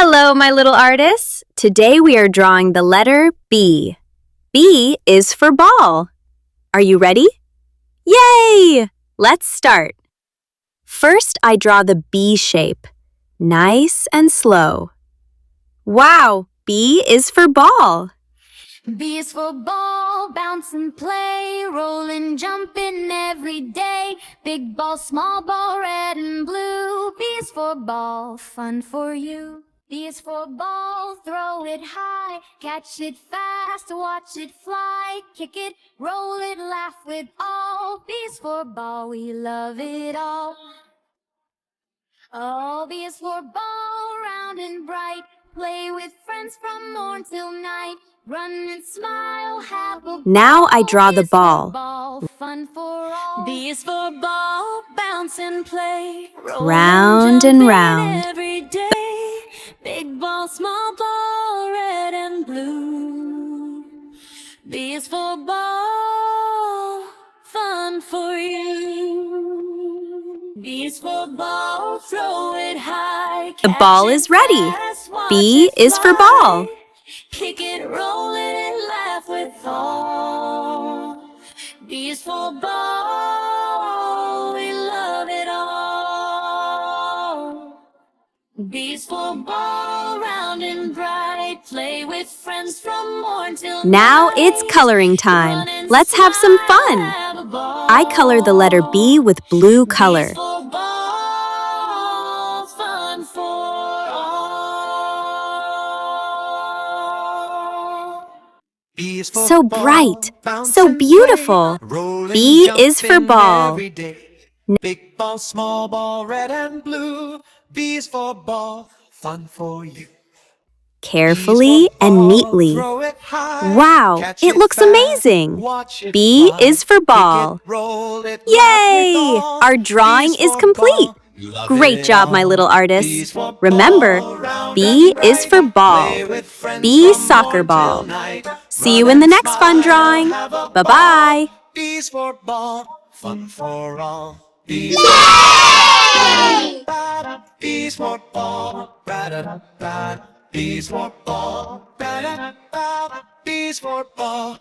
Hello, my little artists. Today we are drawing the letter B. B is for ball. Are you ready? Yay! Let's start. First, I draw the B shape. Nice and slow. Wow, B is for ball. B is for ball, bounce and play, rollin', jumpin' every day. Big ball, small ball, red and blue. B is for ball, fun for you. B is for ball, throw it high, catch it fast, watch it fly. Kick it, roll it, laugh with all. B is for ball, we love it all. Oh, B is for ball, round and bright. Play with friends from morn till night. Run and smile, have a Now I draw B the is for ball. ball, fun for all. B is for ball, bounce and play. Round and round. Every day. Big ball, small ball, red and blue. B is for ball, fun for you. B is for ball, throw it high. The ball is ready. B is for ball. Kick it, roll it, and laugh with all. B is for ball, we love it all. B is for ball, round and bright. Play with friends from morn till Now night. it's coloring time. Run and Let's have some smile, fun. have a ball. I color the letter B with blue color. B is for ball, fun for all. B is for So ball, bright, bounce so and beautiful. play, roll and B jump is for in ball. every day. Big ball, small ball, red and blue. B is for ball, fun for you. Carefully and neatly. Wow, it looks amazing. B is for ball. Yay! Our drawing is complete. Great job, my little artists. Remember, B is for ball. B soccer ball. See you in the next fun drawing. Bye-bye. B is for ball, fun for all. B is for ball, ba-da-da-da. B is for ball, ba-da-da-da. B is for ball.